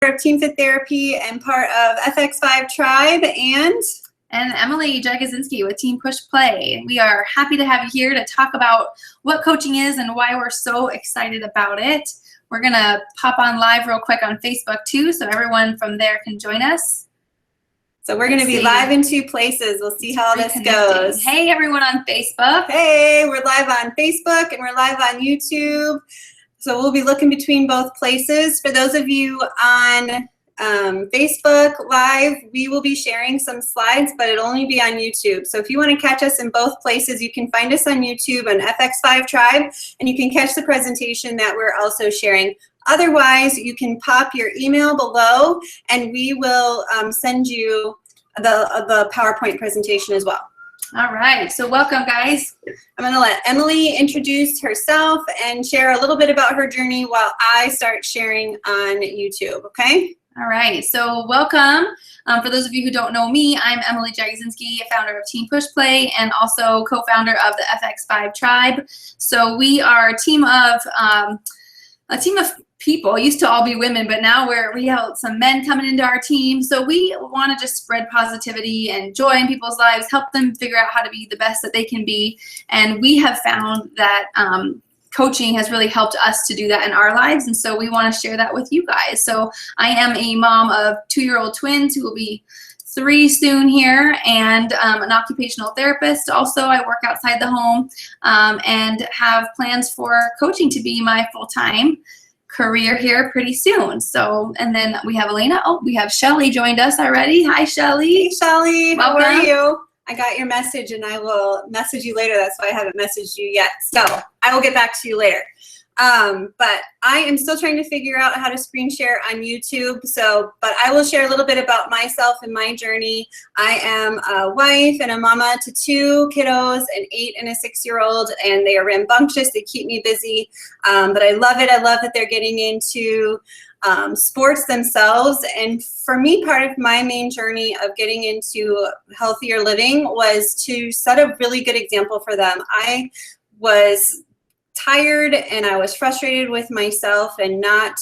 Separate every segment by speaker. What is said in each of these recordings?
Speaker 1: of Team Fit Therapy and part of FX5 Tribe, and
Speaker 2: Emily Jagosinski with Team Push Play. We are happy to have you here to talk about what coaching is and why we're so excited about it. We're going to pop on live real quick on Facebook too, so everyone from there can join us.
Speaker 1: So we're going to be live in 2 places. We'll see how this goes.
Speaker 2: Hey, everyone on Facebook.
Speaker 1: Hey, we're live on Facebook and we're live on YouTube. So we'll be looking between both places. For those of you on Facebook Live, we will be sharing some slides, but it'll only be on YouTube. So if you want to catch us in both places, you can find us on YouTube on FX5 Tribe, and you can catch the presentation that we're also sharing. Otherwise, you can pop your email below, and we will send you the PowerPoint presentation as well.
Speaker 2: All right, so welcome, guys.
Speaker 1: I'm going to let Emily introduce herself and share a little bit about her journey while I start sharing on YouTube, okay?
Speaker 2: All right, so welcome. For those of you who don't know me, I'm Emily Jagosinski, founder of Team Push Play and also co-founder of the FX5 Tribe. So we are a team of people. Used to all be women, but now we have some men coming into our team. So we want to just spread positivity and joy in people's lives, help them figure out how to be the best that they can be. And we have found that coaching has really helped us to do that in our lives. And so we want to share that with you guys. So I am a mom of 2-year-old twins who will be 3 soon here, and an occupational therapist. Also, I work outside the home and have plans for coaching to be my full-time career here pretty soon. So, and then we have Elena. Oh, we have Shelly joined us already. Hi, Shelly.
Speaker 1: Hey, Shelly. How
Speaker 2: Welcome.
Speaker 1: are you? I got your message, and I will message you later. That's why I haven't messaged you yet. So I will get back to you later. But I am still trying to figure out how to screen share on YouTube. But I will share a little bit about myself and my journey. I am a wife and a mama to 2 kiddos, an 8 and a 6-year-old, and they are rambunctious. They keep me busy, but I love it. I love that they're getting into sports themselves. And for me, part of my main journey of getting into healthier living was to set a really good example for them. I was tired and I was frustrated with myself and not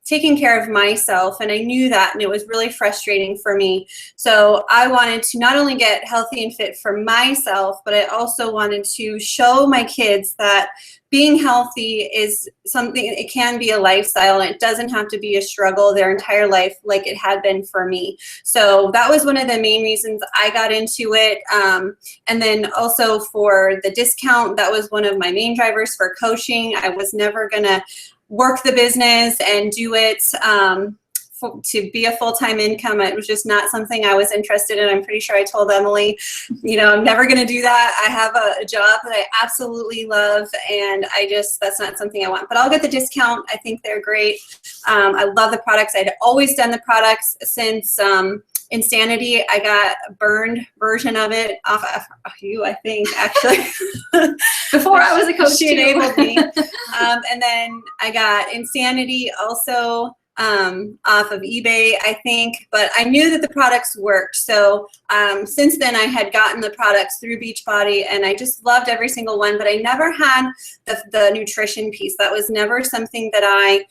Speaker 1: taking care of myself, and I knew that, and it was really frustrating for me. So I wanted to not only get healthy and fit for myself, but I also wanted to show my kids that being healthy is something, it can be a lifestyle, and it doesn't have to be a struggle their entire life like it had been for me. So that was one of the main reasons I got into it. And then also for the discount, that was one of my main drivers for coaching. I was never gonna work the business and do it to be a full-time income. It was just not something I was interested in. I'm pretty sure I told Emily, you know, I'm never going to do that. I have a job that I absolutely love, and that's not something I want. But I'll get the discount. I think they're great. I love the products. I'd always done the products since Insanity. I got a burned version of it off of you, I think, actually.
Speaker 2: Before I was a coach,
Speaker 1: she enabled me. And then I got Insanity also off of eBay, I think, but I knew that the products worked. So since then I had gotten the products through Beachbody, and I just loved every single one, but I never had the nutrition piece. That was never something that I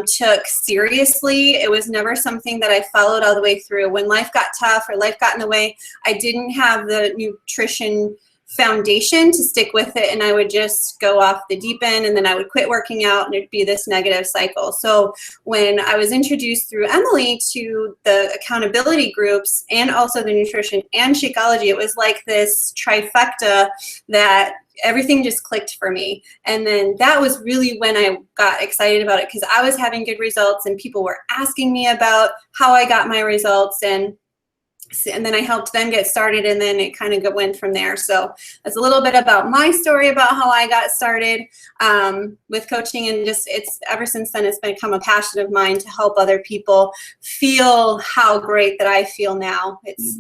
Speaker 1: took seriously. It was never something that I followed all the way through. When life got tough or life got in the way, I didn't have the nutrition foundation to stick with it, and I would just go off the deep end, and then I would quit working out, and it'd be this negative cycle. So when I was introduced through Emily to the accountability groups and also the nutrition and Shakeology, it was like this trifecta that everything just clicked for me. And then that was really when I got excited about it, because I was having good results and people were asking me about how I got my results, and then I helped them get started, and then it kind of went from there. So that's a little bit about my story about how I got started with coaching, and just ever since then it's become a passion of mine to help other people feel how great that I feel now. It's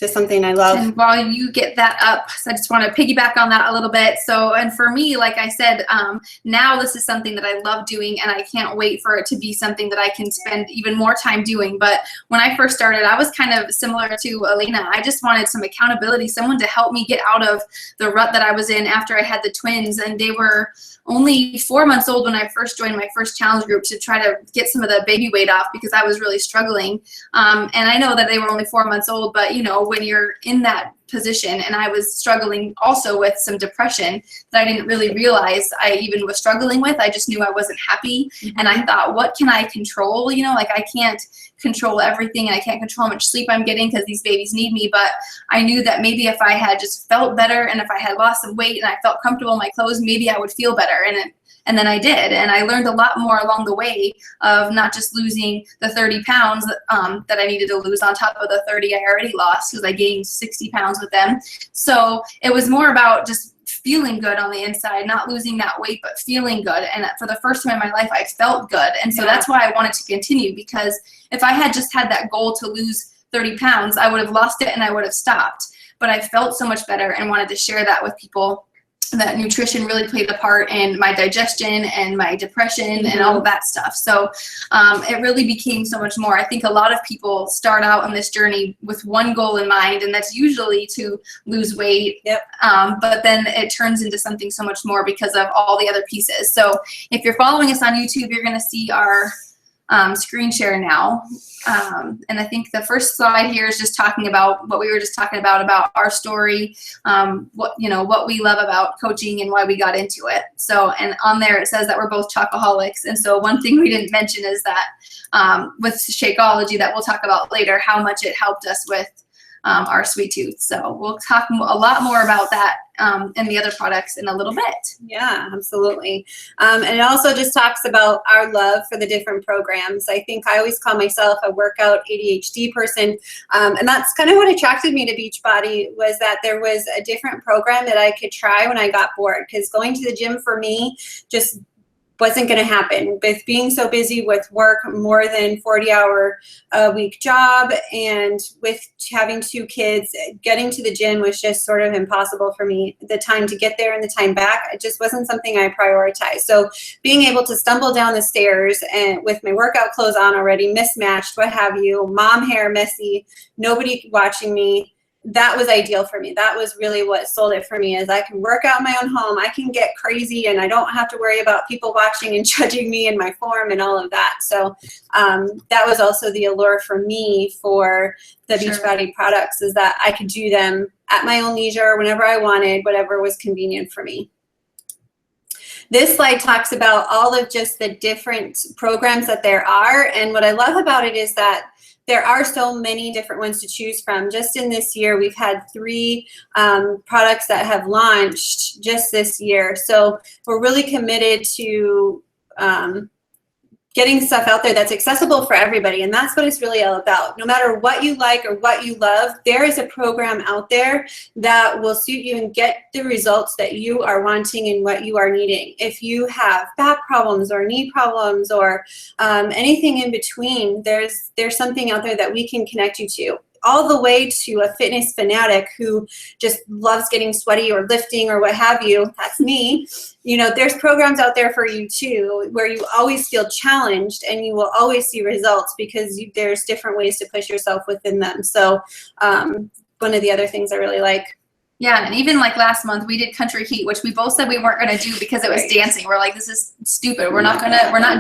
Speaker 1: just something I love.
Speaker 2: And while you get that up, so I just want to piggyback on that a little bit. So, and for me, like I said, now this is something that I love doing, and I can't wait for it to be something that I can spend even more time doing. But when I first started, I was kind of similar to Elena. I just wanted some accountability, someone to help me get out of the rut that I was in after I had the twins, and they were only 4 months old when I first joined my first challenge group to try to get some of the baby weight off because I was really struggling. And I know that they were only 4 months old, but you know, when you're in that position, and I was struggling also with some depression that I didn't really realize I even was struggling with. I just knew I wasn't happy. And I thought, what can I control? You know, like I can't control everything, and I can't control how much sleep I'm getting because these babies need me. But I knew that maybe if I had just felt better, and if I had lost some weight and I felt comfortable in my clothes, maybe I would feel better. And then I did, and I learned a lot more along the way of not just losing the 30 pounds that I needed to lose on top of the 30 I already lost, because I gained 60 pounds with them. So it was more about just feeling good on the inside, not losing that weight, but feeling good. And for the first time in my life, I felt good. And so that's why I wanted to continue, because if I had just had that goal to lose 30 pounds, I would have lost it and I would have stopped. But I felt so much better and wanted to share that with people, that nutrition really played a part in my digestion and my depression and all of that stuff. So it really became so much more. I think a lot of people start out on this journey with one goal in mind, and that's usually to lose weight. But then it turns into something so much more because of all the other pieces. So if you're following us on YouTube, you're going to see our screen share now. And I think the first slide here is just talking about what we were just talking about our story, what we love about coaching and why we got into it. So, and on there it says that we're both chocoholics. And so one thing we didn't mention is that with Shakeology, that we'll talk about later, how much it helped us with our sweet tooth. So we'll talk a lot more about that and the other products in a little bit.
Speaker 1: Yeah, absolutely. And it also just talks about our love for the different programs. I think I always call myself a workout ADHD person. And that's kind of what attracted me to Beachbody, was that there was a different program that I could try when I got bored, because going to the gym for me just wasn't going to happen. With being so busy with work, more than 40-hour a week job, and with having 2 kids, getting to the gym was just sort of impossible for me. The time to get there and the time back, it just wasn't something I prioritized. So being able to stumble down the stairs and with my workout clothes on already, mismatched, what have you, mom hair messy, nobody watching me, that was ideal for me. That was really what sold it for me, is I can work out in my own home. I can get crazy and I don't have to worry about people watching and judging me and my form and all of that. So that was also the allure for me for the Beachbody products, is that I could do them at my own leisure, whenever I wanted, whatever was convenient for me. This slide talks about all of just the different programs that there are. And what I love about it is that there are so many different ones to choose from. Just in this year, we've had 3 products that have launched just this year. So we're really committed to getting stuff out there that's accessible for everybody. And that's what it's really all about. No matter what you like or what you love, there is a program out there that will suit you and get the results that you are wanting and what you are needing. If you have back problems or knee problems or anything in between, there's something out there that we can connect you to. All the way to a fitness fanatic who just loves getting sweaty or lifting or what have you. That's me. You know, there's programs out there for you too, where you always feel challenged and you will always see results, because there's different ways to push yourself within them. So one of the other things I really like.
Speaker 2: Yeah, and even like last month we did Country Heat, which we both said we weren't going to do because it was dancing. We're like, this is stupid. We're not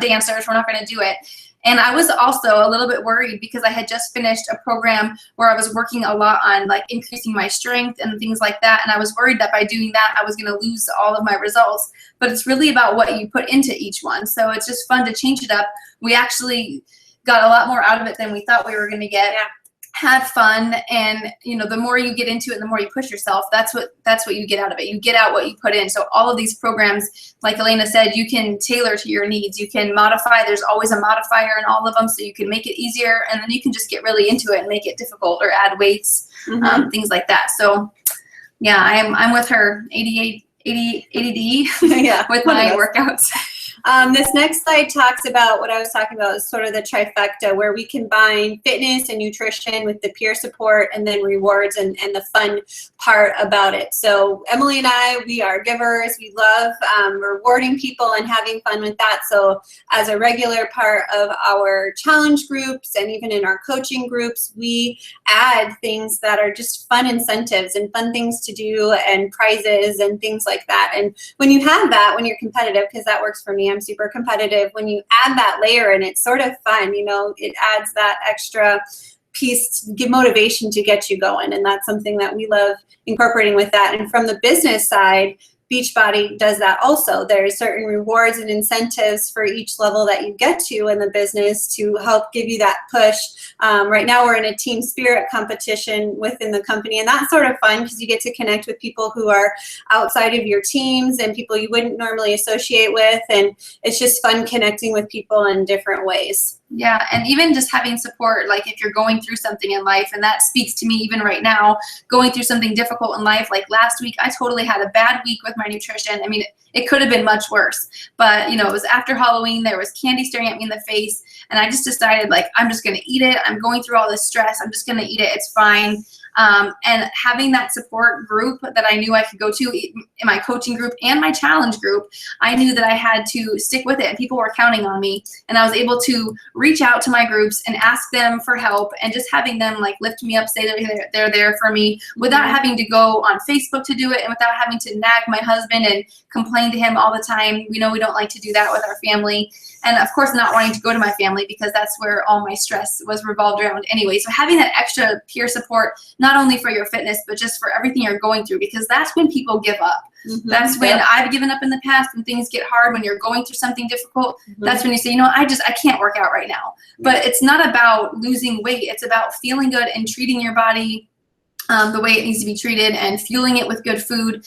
Speaker 2: dancers. We're not going to do it. And I was also a little bit worried because I had just finished a program where I was working a lot on like increasing my strength and things like that. And I was worried that by doing that, I was going to lose all of my results. But it's really about what you put into each one. So it's just fun to change it up. We actually got a lot more out of it than we thought we were going to get. Yeah. Had fun, and you know, the more you get into it, the more you push yourself. That's what you get out of it. You get out what you put in. So all of these programs, like Elena said, you can tailor to your needs. You can modify. There's always a modifier in all of them, so you can make it easier, and then you can just get really into it and make it difficult or add weights, things like that. So yeah, I'm with her, ADD yeah, with my workouts.
Speaker 1: This next slide talks about what I was talking about, is sort of the trifecta, where we combine fitness and nutrition with the peer support and then rewards and the fun part about it. So Emily and I, we are givers. We love rewarding people and having fun with that. So as a regular part of our challenge groups and even in our coaching groups, we add things that are just fun incentives and fun things to do and prizes and things like that. And when you have that, when you're competitive, because that works for me, I'm super competitive, when you add that layer and it's sort of fun, you know, it adds that extra piece to give motivation to get you going. And that's something that we love incorporating with that. And from the business side, Beachbody does that also. There's certain rewards and incentives for each level that you get to in the business to help give you that push. Right now we're in a team spirit competition within the company, and that's sort of fun because you get to connect with people who are outside of your teams and people you wouldn't normally associate with, and it's just fun connecting with people in different ways.
Speaker 2: Yeah, and even just having support, like if you're going through something in life, and that speaks to me even right now, going through something difficult in life. Like last week, I totally had a bad week with my nutrition. I mean, it could have been much worse, but you know, it was after Halloween, there was candy staring at me in the face, and I just decided, like, I'm just gonna eat it. I'm going through all this stress. I'm just gonna eat it. It's fine. And having that support group that I knew I could go to in my coaching group and my challenge group, I knew that I had to stick with it, and people were counting on me, and I was able to reach out to my groups and ask them for help, and just having them like lift me up, say they're there for me without having to go on Facebook to do it, and without having to nag my husband and complain to him all the time. We know we don't like to do that with our family. And of course, not wanting to go to my family because that's where all my stress was revolved around anyway. So having that extra peer support, not only for your fitness, but just for everything you're going through, because that's when people give up. Mm-hmm. That's when I've given up in the past, when things get hard, when you're going through something difficult. Mm-hmm. That's when you say, you know, I can't work out right now. But it's not about losing weight. It's about feeling good and treating your body the way it needs to be treated, and fueling it with good food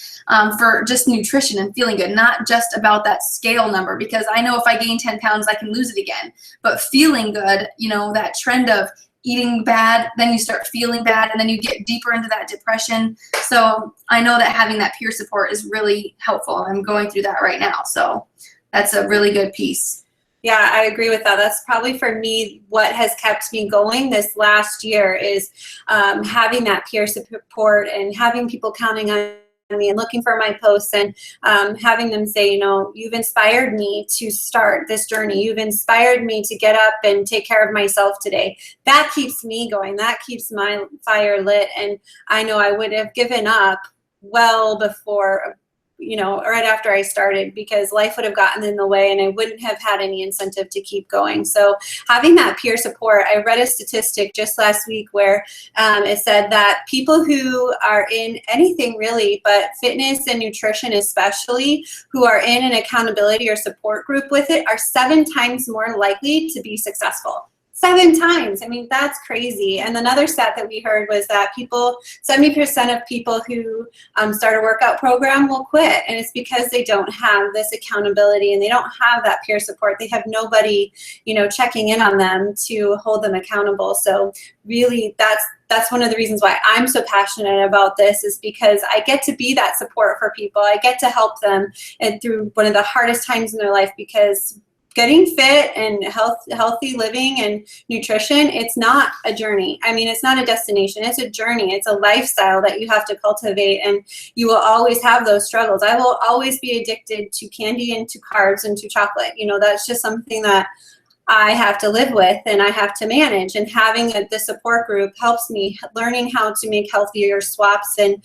Speaker 2: for just nutrition and feeling good, not just about that scale number, because I know if I gain 10 pounds, I can lose it again. But feeling good, you know, that trend of eating bad, then you start feeling bad, and then you get deeper into that depression. So I know that having that peer support is really helpful. I'm going through that right now. So that's a really good piece.
Speaker 1: Yeah, I agree with that. That's probably for me what has kept me going this last year is having that peer support and having people counting on me and looking for my posts and having them say, you know, you've inspired me to start this journey. You've inspired me to get up and take care of myself today. That keeps me going. That keeps my fire lit. And I know I would have given up well before, you know, right after I started, because life would have gotten in the way and I wouldn't have had any incentive to keep going. So having that peer support, I read a statistic just last week where it said that people who are in anything really, but fitness and nutrition especially, who are in an accountability or support group with it, are 7 times more likely to be successful. 7 times. I mean, that's crazy. And another stat that we heard was that 70% of people who start a workout program will quit. And it's because they don't have this accountability and they don't have that peer support. They have nobody, you know, checking in on them to hold them accountable. So really, that's one of the reasons why I'm so passionate about this, is because I get to be that support for people. I get to help them and through one of the hardest times in their life, because getting fit and healthy living and nutrition, it's not a journey. I mean, it's not a destination. It's a journey. It's a lifestyle that you have to cultivate, and you will always have those struggles. I will always be addicted to candy and to carbs and to chocolate. You know, that's just something that I have to live with and I have to manage. And having the support group helps me learning how to make healthier swaps and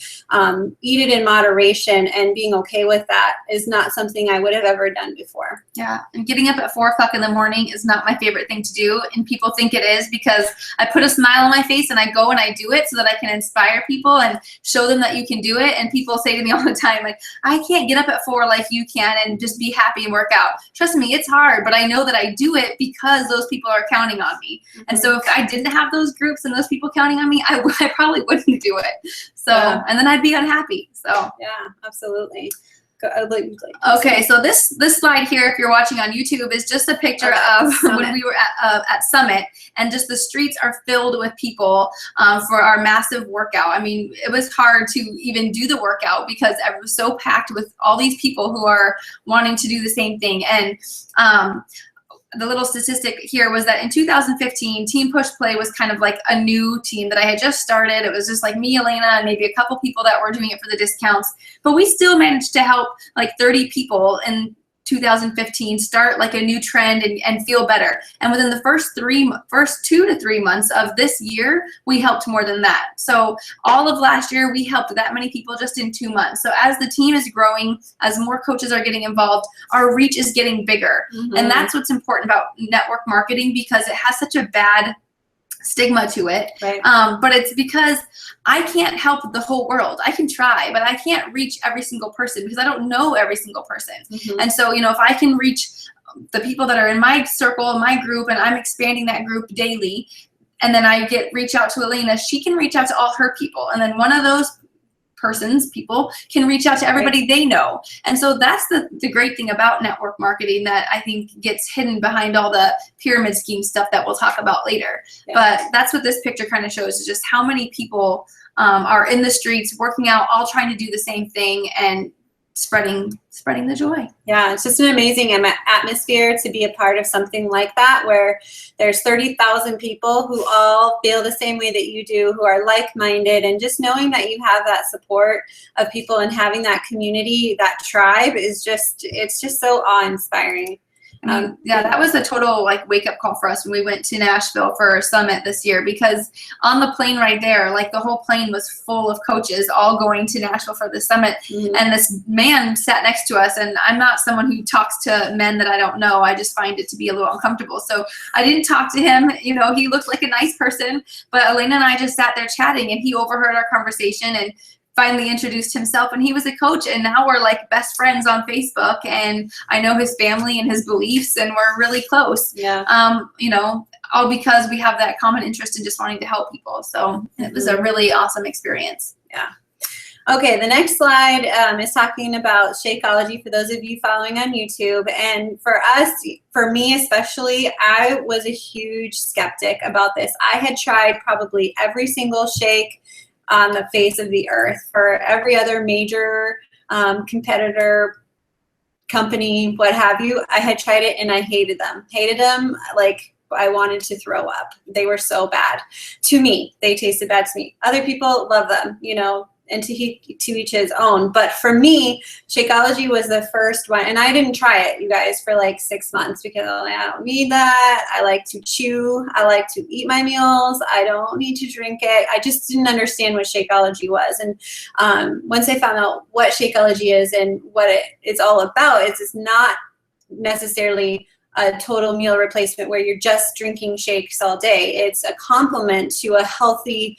Speaker 1: eat it in moderation, and being okay with that is not something I would have ever done before.
Speaker 2: Yeah, and getting up at 4 o'clock in the morning is not my favorite thing to do, and people think it is, because I put a smile on my face and I go and I do it so that I can inspire people and show them that you can do it. And people say to me all the time, like, I can't get up at 4 like you can and just be happy and work out. Trust me, it's hard, but I know that I do it because those people are counting on me. Mm-hmm. And so if I didn't have those groups and those people counting on me, I probably wouldn't do it. So, yeah. And then I'd be unhappy. So
Speaker 1: yeah, absolutely.
Speaker 2: Okay, so this slide here, if you're watching on YouTube, is just a picture of when we were at Summit, and just the streets are filled with people for our massive workout. I mean, it was hard to even do the workout because it was so packed with all these people who are wanting to do the same thing. And the little statistic here was that in 2015, Team Push Play was kind of like a new team that I had just started. It was just like me, Elena, and maybe a couple people that were doing it for the discounts. But we still managed to help like 30 people in 2015 start like a new trend and feel better. And within the first 2 to 3 months of this year, we helped more than that. So all of last year, we helped that many people just in 2 months. So as the team is growing, as more coaches are getting involved, our reach is getting bigger. And that's what's important about network marketing, because it has such a bad stigma to it.
Speaker 1: Right.
Speaker 2: But it's because I can't help the whole world. I can try, but I can't reach every single person because I don't know every single person. And so, you know, if I can reach the people that are in my circle, my group, and I'm expanding that group daily, and then I reach out to Elena, she can reach out to all her people. And then one of those people can reach out to everybody they know. And so that's the great thing about network marketing that I think gets hidden behind all the pyramid scheme stuff that we'll talk about later. But that's what this picture kind of shows, is just how many people are in the streets working out, all trying to do the same thing and spreading the joy.
Speaker 1: Yeah, it's just an amazing atmosphere to be a part of something like that, where there's 30,000 people who all feel the same way that you do, who are like-minded, and just knowing that you have that support of people and having that community, that tribe is just, it's just so awe-inspiring.
Speaker 2: Yeah, that was a total like wake up call for us when we went to Nashville for our summit this year, because on the plane right there, like the whole plane was full of coaches all going to Nashville for the summit. And this man sat next to us, and I'm not someone who talks to men that I don't know. I just find it to be a little uncomfortable. So I didn't talk to him. You know, he looked like a nice person, but Elena and I just sat there chatting, and he overheard our conversation and finally introduced himself, and he was a coach, and now we're like best friends on Facebook, and I know his family and his beliefs, and we're really close.
Speaker 1: Yeah.
Speaker 2: You know, all because we have that common interest in just wanting to help people. So it was a really awesome experience.
Speaker 1: Yeah. Okay, the next slide is talking about Shakeology for those of you following on YouTube. And for us, for me especially, I was a huge skeptic about this. I had tried probably every single shake on the face of the earth for every other major competitor, company, what have you. I had tried it and I hated them like I wanted to throw up. They were so bad to me. They tasted bad to me. Other people love them, you know, and to each his own. But for me, Shakeology was the first one, and I didn't try it, you guys, for like 6 months because I don't need that. I like to chew. I like to eat my meals. I don't need to drink it. I just didn't understand what Shakeology was. And once I found out what Shakeology is and what it's all about, it's not necessarily a total meal replacement where you're just drinking shakes all day. It's a complement to a healthy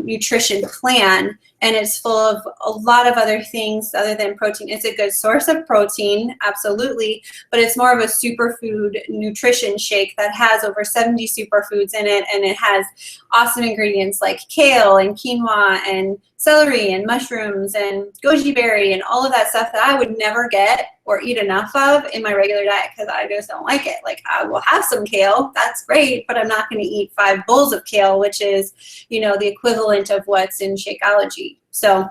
Speaker 1: nutrition plan, and it's full of a lot of other things other than protein. It's a good source of protein, absolutely, but it's more of a superfood nutrition shake that has over 70 superfoods in it, and it has awesome ingredients like kale and quinoa and celery and mushrooms and goji berry and all of that stuff that I would never get or eat enough of in my regular diet because I just don't like it. Like, I will have some kale, that's great, but I'm not going to eat 5 bowls of kale, which is, you know, the equivalent of what's in Shakeology. So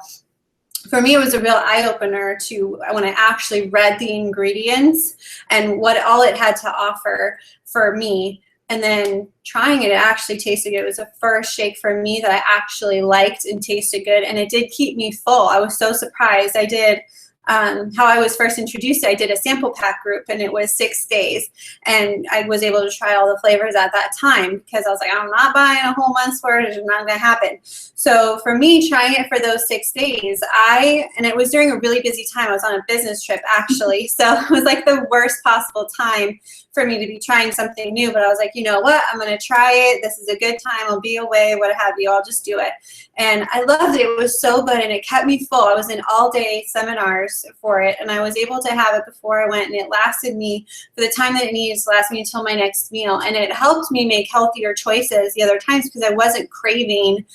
Speaker 1: for me, it was a real eye-opener to when I actually read the ingredients and what all it had to offer for me. And then trying it, it actually tasted good. It was the first shake for me that I actually liked and tasted good, and it did keep me full. I was so surprised. I did how I was first introduced, I did a sample pack group, and it was 6 days, and I was able to try all the flavors at that time because I was like, I'm not buying a whole month's worth. It's not going to happen. So for me, trying it for those 6 days, and it was during a really busy time. I was on a business trip, actually, so it was like the worst possible time for me to be trying something new. But I was like, you know what? I'm going to try it. This is a good time. I'll be away, what have you. I'll just do it. And I loved it. It was so good, and it kept me full. I was in all-day seminars for it, and I was able to have it before I went, and it lasted me for the time that it needs to last me until my next meal, and it helped me make healthier choices the other times because I wasn't craving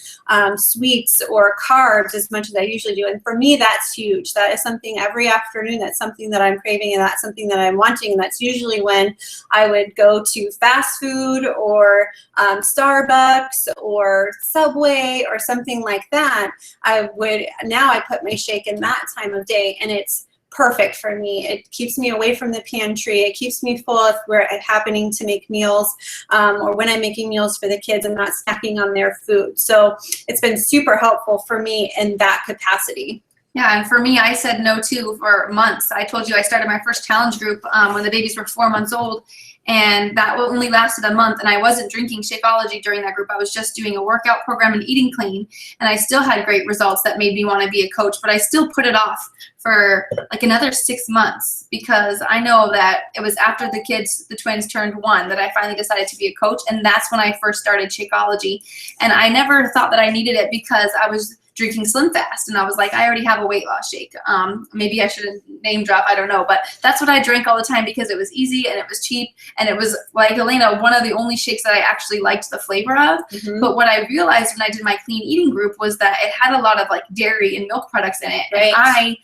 Speaker 1: sweets or carbs as much as I usually do. And for me, that's huge. That is something every afternoon, that's something that I'm craving, and that's something that I'm wanting, and that's usually when I would go to fast food or Starbucks or Subway or something like that. Now I put my shake in that time of day, and it's perfect for me. It keeps me away from the pantry. It keeps me full if we're happening to make meals, or when I'm making meals for the kids, I'm not snacking on their food. So it's been super helpful for me in that capacity.
Speaker 2: Yeah, and for me, I said no too for months. I told you I started my first challenge group when the babies were 4 months old, and that only lasted a month, and I wasn't drinking Shakeology during that group. I was just doing a workout program and eating clean, and I still had great results that made me want to be a coach, but I still put it off for like another 6 months because I know that it was after the twins turned 1 that I finally decided to be a coach, and that's when I first started Shakeology. And I never thought that I needed it because I was drinking Slim Fast, and I was like, I already have a weight loss shake. Maybe I shouldn't name drop, I don't know, but that's what I drank all the time because it was easy and it was cheap, and it was, like Elena, one of the only shakes that I actually liked the flavor of. But what I realized when I did my clean eating group was that it had a lot of like dairy and milk products in it.
Speaker 1: Right.
Speaker 2: And I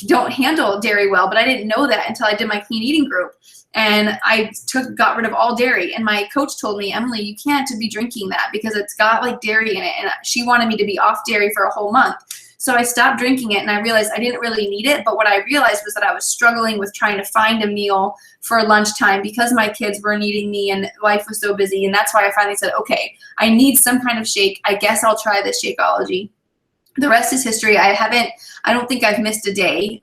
Speaker 2: don't handle dairy well, but I didn't know that until I did my clean eating group. And I got rid of all dairy. And my coach told me, Emily, you can't be drinking that because it's got like dairy in it. And she wanted me to be off dairy for a whole month. So I stopped drinking it, and I realized I didn't really need it. But what I realized was that I was struggling with trying to find a meal for lunchtime because my kids were needing me and life was so busy. And that's why I finally said, okay, I need some kind of shake. I guess I'll try this Shakeology. The rest is history. I don't think I've missed a day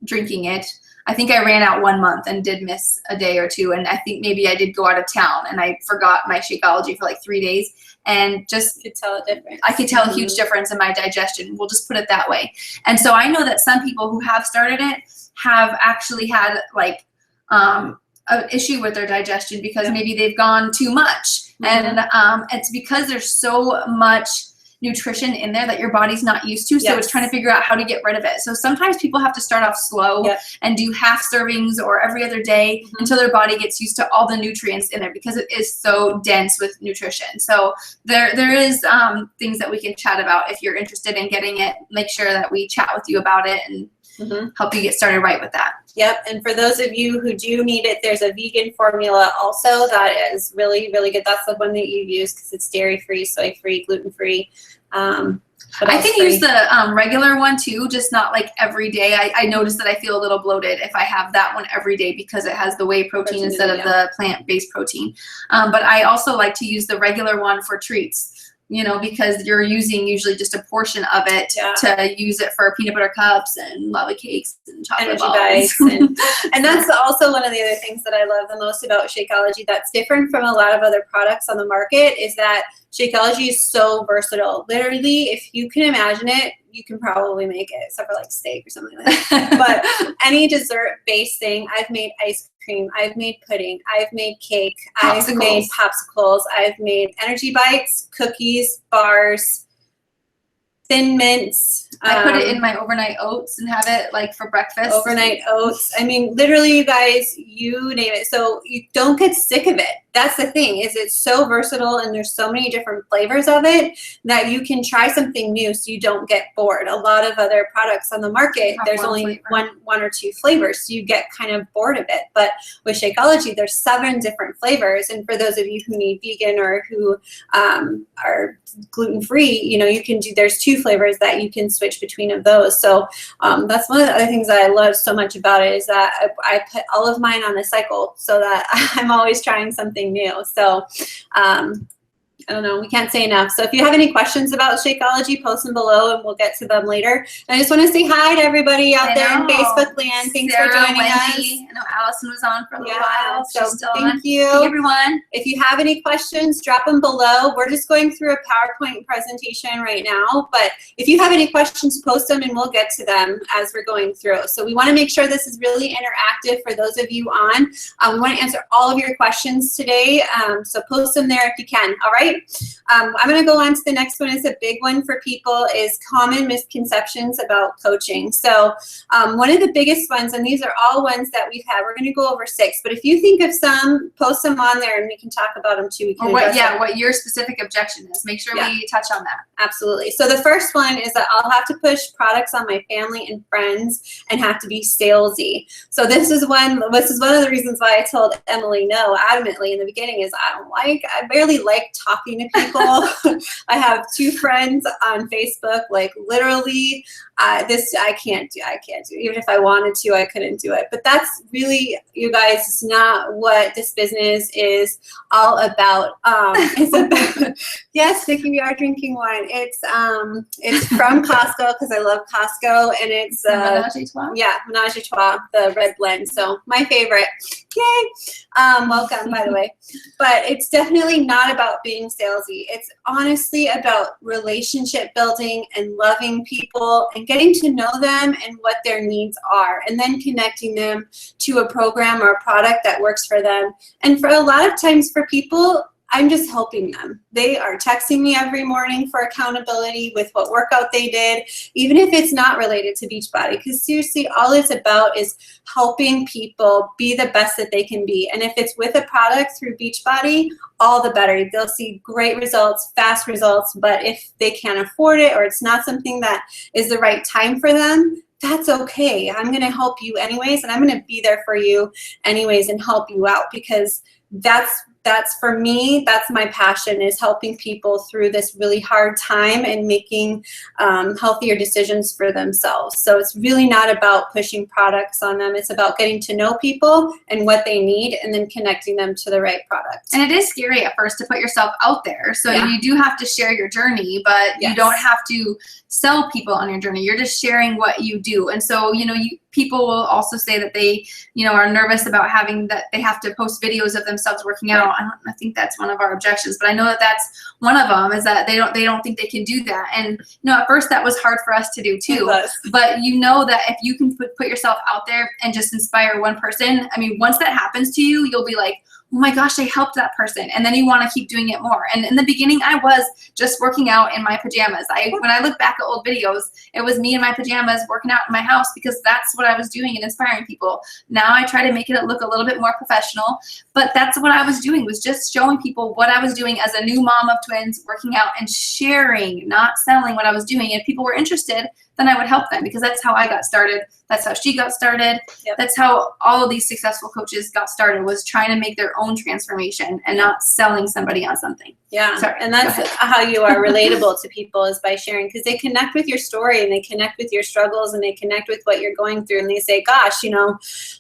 Speaker 2: drinking it. I think I ran out 1 month and did miss a day or two. And I think maybe I did go out of town and I forgot my Shakeology for like 3 days, and just
Speaker 1: Could tell a difference.
Speaker 2: I could tell a huge difference in my digestion. We'll just put it that way. And so I know that some people who have started it have actually had like an issue with their digestion because maybe they've gone too much. And it's because there's so much nutrition in there that your body's not used to, so it's trying to figure out how to get rid of it. So sometimes people have to start off slow and do half servings or every other day until their body gets used to all the nutrients in there because it is so dense with nutrition. So there is things that we can chat about. If you're interested in getting it, make sure that we chat with you about it and help you get started right with that.
Speaker 1: Yep, and for those of you who do need it, there's a vegan formula also that is really, really good. That's the one that you use because it's dairy-free, soy-free, gluten-free.
Speaker 2: I can use the regular one too, just not like every day. I notice that I feel a little bloated if I have that one every day because it has the whey protein instead of the plant-based protein. But I also like to use the regular one for treats. You know, because you're using usually just a portion of it to use it for peanut butter cups and lava cakes and chocolate
Speaker 1: energy
Speaker 2: balls.
Speaker 1: bites. And that's also one of the other things that I love the most about Shakeology that's different from a lot of other products on the market is that Shakeology is so versatile. Literally, if you can imagine it, you can probably make it, except for like steak or something like that. But any dessert-based thing, I've made ice cream, I've made pudding, I've made cake, I've made popsicles, I've made energy bites, cookies, bars, Thin Mints.
Speaker 2: I put it in my overnight oats and have it like for breakfast.
Speaker 1: Overnight oats. I mean, literally, you guys, you name it. So you don't get sick of it. That's the thing, is it's so versatile and there's so many different flavors of it that you can try something new so you don't get bored. A lot of other products on the market, there's only one or two flavors, so you get kind of bored of it. But with Shakeology, there's 7 different flavors. And for those of you who need vegan or who are gluten-free, you know, you can do, there's 2 flavors that you can switch between of those. So that's one of the other things that I love so much about it is that I put all of mine on a cycle so that I'm always trying something new. So I don't know, we can't say enough. So if you have any questions about Shakeology, post them below and we'll get to them later. And I just want to say hi to everybody out there in Facebook land. Thanks for joining us.
Speaker 2: I know Allison was on for a little while.
Speaker 1: So thank you.
Speaker 2: Hey, everyone.
Speaker 1: If you have any questions, drop them below. We're just going through a PowerPoint presentation right now, but if you have any questions, post them and we'll get to them as we're going through. So we want to make sure this is really interactive for those of you on. We want to answer all of your questions today, so post them there if you can. All right. right. I'm going to go on to the next one. It's a big one for people, is common misconceptions about coaching. So one of the biggest ones, and these are all ones that we've had, we're going to go over 6, but if you think of some, post them on there and we can talk about them too. We can
Speaker 2: what your specific objection is. Make sure we touch on that.
Speaker 1: Absolutely. So the first one is that I'll have to push products on my family and friends and have to be salesy. So this is one of the reasons why I told Emily no adamantly in the beginning, is I barely like talking to people. I have 2 friends on Facebook, like literally I can't do. Even if I wanted to, I couldn't do it. But that's really, you guys, is not what this business is all about. It's about, yes, Nikki, we are drinking wine. It's from Costco, because I love Costco, and it's
Speaker 2: Menage a Trois?
Speaker 1: Yeah, Menage a Trois, the red blend. So my favorite. Yay! Welcome, by the way. But it's definitely not about being salesy. It's honestly about relationship building and loving people and getting to know them and what their needs are, and then connecting them to a program or a product that works for them. And for a lot of times for people, I'm just helping them. They are texting me every morning for accountability with what workout they did, even if it's not related to Beachbody, because seriously, all it's about is helping people be the best that they can be. And if it's with a product through Beachbody, all the better. They'll see great results, fast results, but if they can't afford it or it's not something that is the right time for them, that's okay. I'm going to help you anyways, and I'm going to be there for you anyways and help you out, because that's for me, that's my passion, is helping people through this really hard time and making healthier decisions for themselves. So it's really not about pushing products on them. It's about getting to know people and what they need, and then connecting them to the right product.
Speaker 2: And it is scary at first to put yourself out there. So you do have to share your journey, but you don't have to sell people on your journey. You're just sharing what you do. And so, people will also say that they, are nervous about having that they have to post videos of themselves working out. I think that's one of our objections, but I know that that's one of them, is that they don't think they can do that. And at first that was hard for us to do too. But that if you can put yourself out there and just inspire one person, I mean, once that happens to you, you'll be like, oh my gosh, I helped that person. And then you want to keep doing it more. And in the beginning, I was just working out in my pajamas. When I look back at old videos, it was me in my pajamas working out in my house, because that's what I was doing and inspiring people. Now I try to make it look a little bit more professional, but that's what I was doing, was just showing people what I was doing as a new mom of twins, working out and sharing, not selling what I was doing. If people were interested, then I would help them, because that's how I got started. That's how she got started. Yep. That's how all of these successful coaches got started, was trying to make their own transformation and not selling somebody on something.
Speaker 1: Yeah, and that's how you are relatable to people, is by sharing, because they connect with your story and they connect with your struggles and they connect with what you're going through, and they say, gosh,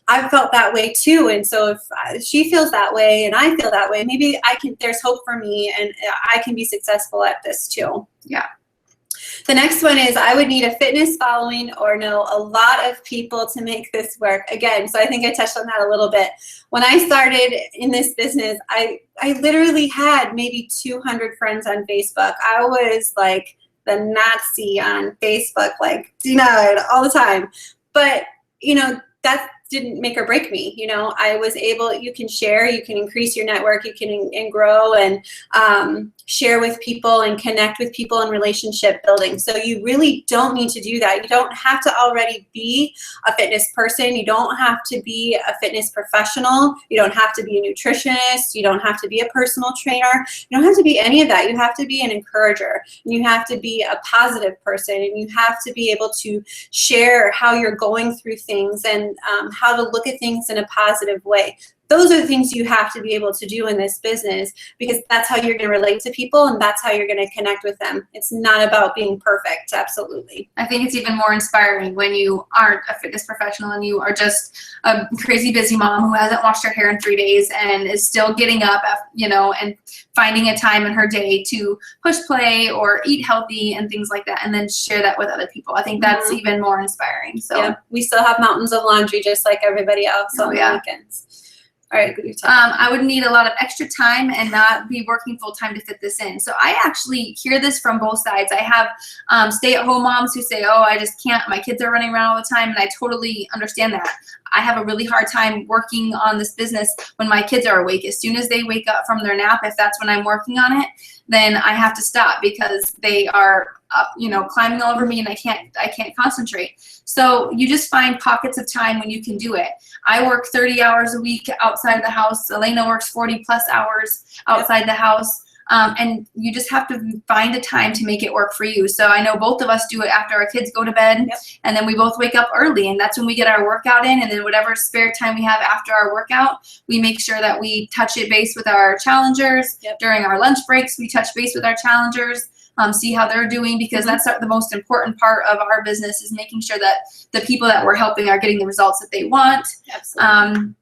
Speaker 1: I felt that way too. And so if she feels that way and I feel that way, maybe there's hope for me and I can be successful at this too. Yeah. The next one is, I would need a fitness following or know a lot of people to make this work. Again, so I think I touched on that a little bit. When I started in this business, I literally had maybe 200 friends on Facebook. I was like the Nazi on Facebook, like denied all the time. But, that didn't make or break me. I was able, you can share, you can increase your network, you can and grow and share with people and connect with people in relationship building. So you really don't need to do that. You don't have to already be a fitness person. You don't have to be a fitness professional. You don't have to be a nutritionist. You don't have to be a personal trainer. You don't have to be any of that. You have to be an encourager. And you have to be a positive person, and you have to be able to share how you're going through things and how to look at things in a positive way. Those are the things you have to be able to do in this business, because that's how you're going to relate to people and that's how you're going to connect with them. It's not about being perfect. Absolutely.
Speaker 2: I think it's even more inspiring when you aren't a fitness professional and you are just a crazy busy mom who hasn't washed her hair in 3 days and is still getting up, and finding a time in her day to push play or eat healthy and things like that, and then share that with other people. I think that's even more inspiring. So
Speaker 1: we still have mountains of laundry just like everybody else on the weekends. All right, good.
Speaker 2: I would need a lot of extra time and not be working full time to fit this in. So I actually hear this from both sides. I have stay-at-home moms who say, oh, I just can't, my kids are running around all the time, and I totally understand that. I have a really hard time working on this business when my kids are awake. As soon as they wake up from their nap, if that's when I'm working on it, then I have to stop because they are up, climbing all over me, and I can't concentrate. So you just find pockets of time when you can do it. I work 30 hours a week outside the house. Elena works 40 plus hours outside the house. And you just have to find a time to make it work for you. So I know both of us do it after our kids go to bed, and then we both wake up early, and that's when we get our workout in. And then whatever spare time we have after our workout, we make sure that we touch it base with our challengers. During our lunch breaks, we touch base with our challengers, see how they're doing, because that's the most important part of our business, is making sure that the people that we're helping are getting the results that they want.
Speaker 1: Absolutely.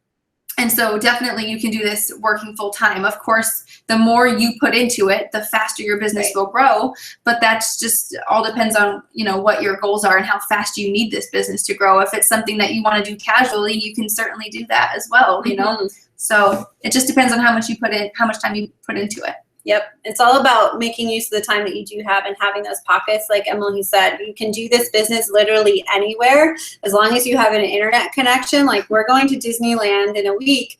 Speaker 2: And so definitely you can do this working full time. Of course, the more you put into it, the faster your business will grow. But that's just all depends on, what your goals are and how fast you need this business to grow. If it's something that you want to do casually, you can certainly do that as well, So it just depends on how much time you put into it.
Speaker 1: Yep. It's all about making use of the time that you do have and having those pockets. Like Emily said, you can do this business literally anywhere as long as you have an internet connection. Like, we're going to Disneyland in a week,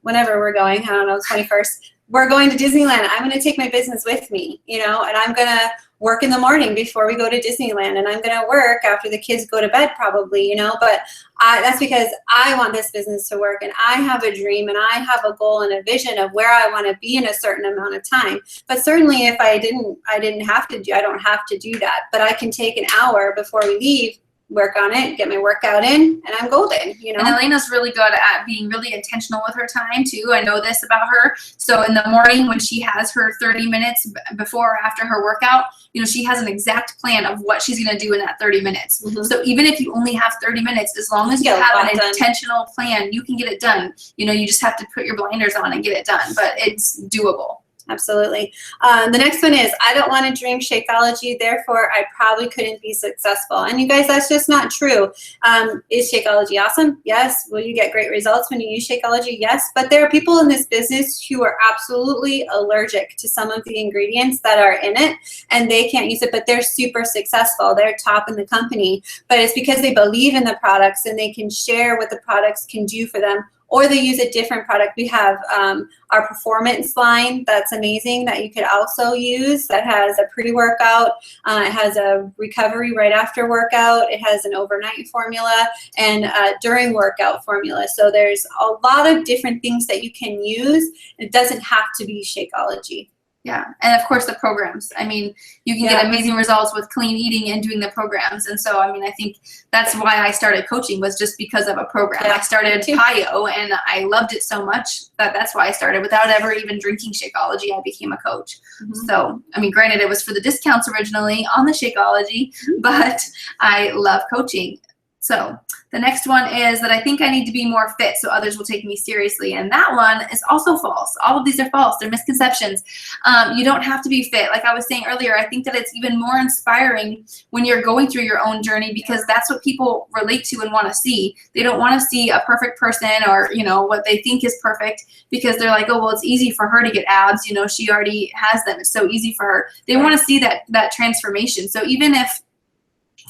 Speaker 1: whenever we're going, I don't know, 21st. We're going to Disneyland. I'm going to take my business with me, and I'm going to work in the morning before we go to Disneyland, and I'm going to work after the kids go to bed probably, but that's because I want this business to work, and I have a dream, and I have a goal and a vision of where I want to be in a certain amount of time. But certainly if I don't have to do that, but I can take an hour before we leave, work on it, get my workout in, and I'm golden,
Speaker 2: And Elena's really good at being really intentional with her time too. I know this about her. So in the morning when she has her 30 minutes before or after her workout, she has an exact plan of what she's going to do in that 30 minutes. So even if you only have 30 minutes, as long as you have an intentional plan, you can get it done. You just have to put your blinders on and get it done, but it's doable.
Speaker 1: Absolutely. The next one is, I don't want to dream Shakeology, therefore I probably couldn't be successful. And you guys, that's just not true. Is Shakeology awesome? Yes. Will you get great results when you use Shakeology? Yes. But there are people in this business who are absolutely allergic to some of the ingredients that are in it, and they can't use it, but they're super successful. They're top in the company, but it's because they believe in the products and they can share what the products can do for them, or they use a different product. We have our performance line that's amazing that you could also use, that has a pre-workout, it has a recovery right after workout, it has an overnight formula, and during workout formula. So there's a lot of different things that you can use. It doesn't have to be Shakeology.
Speaker 2: Yeah, and of course the programs. You can get amazing results with clean eating and doing the programs. And so, I think that's why I started coaching, was just because of a program. I started PiYo, and I loved it so much that's why I started. Without ever even drinking Shakeology, I became a coach. So, granted, it was for the discounts originally on the Shakeology, but I love coaching. So the next one is that I think I need to be more fit so others will take me seriously. And that one is also false. All of these are false. They're misconceptions. You don't have to be fit. Like I was saying earlier, I think that it's even more inspiring when you're going through your own journey, because that's what people relate to and want to see. They don't want to see a perfect person or, what they think is perfect, because they're like, oh, well, it's easy for her to get abs. She already has them. It's so easy for her. They want to see that transformation. So even if,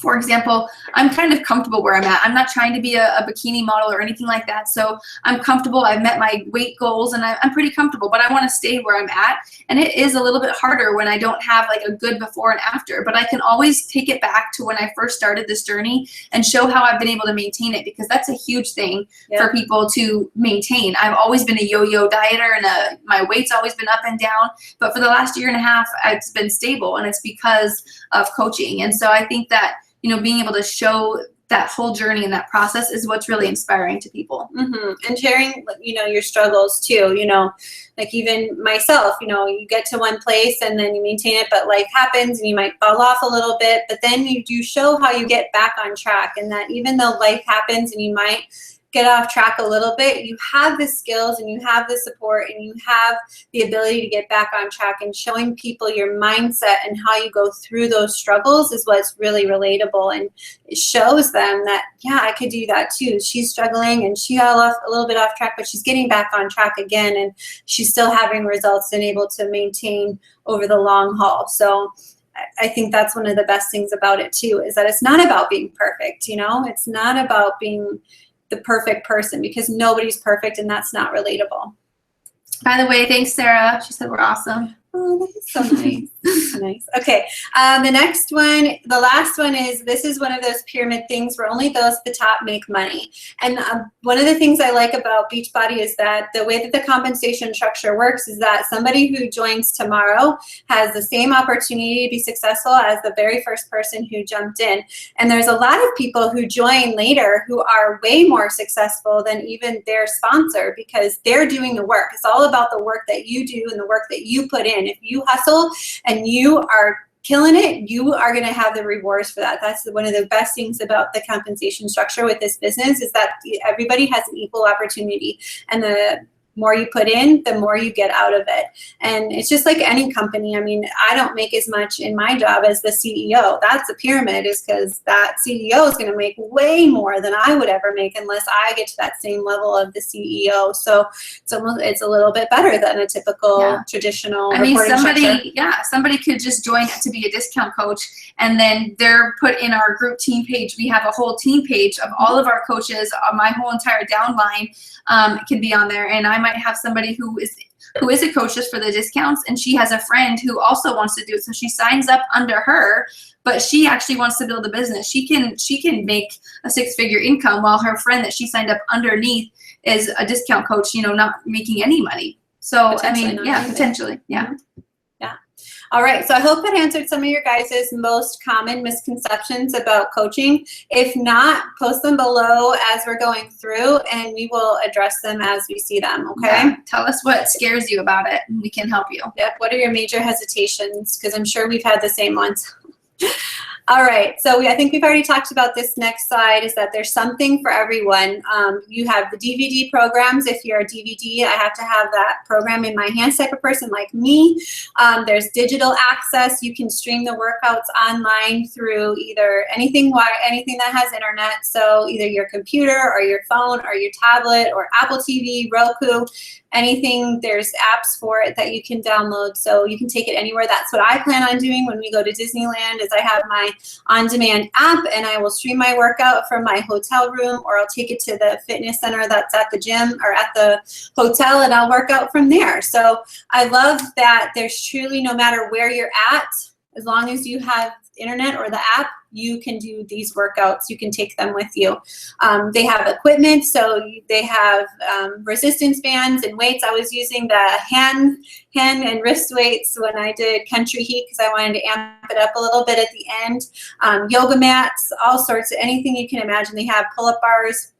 Speaker 2: for example, I'm kind of comfortable where I'm at. I'm not trying to be a bikini model or anything like that. So I'm comfortable. I've met my weight goals and I'm pretty comfortable, but I want to stay where I'm at. And it is a little bit harder when I don't have like a good before and after, but I can always take it back to when I first started this journey and show how I've been able to maintain it, because that's a huge thing for people to maintain. I've always been a yo-yo dieter, and my weight's always been up and down, but for the last year and a half, it's been stable, and it's because of coaching. And so I think that, being able to show that whole journey and that process is what's really inspiring to people.
Speaker 1: And sharing, your struggles too, like even myself, you get to one place and then you maintain it, but life happens and you might fall off a little bit, but then you do show how you get back on track, and that even though life happens and you might get off track a little bit, you have the skills and you have the support and you have the ability to get back on track, and showing people your mindset and how you go through those struggles is what's really relatable, and it shows them that, yeah, I could do that too. She's struggling and she got a little bit off track, but she's getting back on track again, and she's still having results and able to maintain over the long haul. So I think that's one of the best things about it too, is that it's not about being perfect, you know? It's not about being the perfect person, because nobody's perfect, and that's not relatable.
Speaker 2: By the way, thanks, Sarah. She said we're awesome.
Speaker 1: Oh, that is so nice. That's nice. Okay, the next one, the last one is, this is one of those pyramid things where only those at the top make money. And one of the things I like about Beachbody is that the way that the compensation structure works is that somebody who joins tomorrow has the same opportunity to be successful as the very first person who jumped in. And there's a lot of people who join later who are way more successful than even their sponsor, because they're doing the work. It's all about the work that you do and the work that you put in. If you hustle and you are killing it, you are going to have the rewards for that. That's one of the best things about the compensation structure with this business, is that everybody has an equal opportunity, and the more you put in, the more you get out of it. And it's just like any company. I mean, I don't make as much in my job as the CEO. That's a pyramid, is because that CEO is going to make way more than I would ever make unless I get to that same level of the CEO. So it's a little bit better than a typical traditional reporting structure.
Speaker 2: Somebody could just join to be a discount coach, and then they're put in our group team page. We have a whole team page of all of our coaches. My whole entire downline can be on there, and I might have somebody who is a coach just for the discounts, and she has a friend who also wants to do it, so she signs up under her, but she actually wants to build a business. She can make a 6-figure income, while her friend that she signed up underneath is a discount coach, you know, not making any money. So I mean, potentially.
Speaker 1: All right, so I hope that answered some of your guys' most common misconceptions about coaching. If not, post them below as we're going through, and we will address them as we see them, okay?
Speaker 2: Yeah. Tell us what scares you about it, and we can help you.
Speaker 1: Yep, what are your major hesitations? Because I'm sure we've had the same ones. All right, so I think we've already talked about this next slide, is that there's something for everyone. You have the DVD programs. If you're a DVD, I have to have that program in my hands type of person like me. There's digital access. You can stream the workouts online through either anything that has internet, so either your computer or your phone or your tablet or Apple TV, Roku, anything. There's apps for it that you can download, so you can take it anywhere. That's what I plan on doing when we go to Disneyland, is I have my on-demand app, and I will stream my workout from my hotel room, or I'll take it to the fitness center that's at the gym or at the hotel, and I'll work out from there. So I love that there's truly, no matter where you're at, as long as you have internet or the app, you can do these workouts. You can take them with you. They have equipment, so they have resistance bands and weights. I was using the hand and wrist weights when I did Country Heat, because I wanted to amp it up a little bit at the end. Yoga mats, all sorts of anything you can imagine. They have pull-up bars.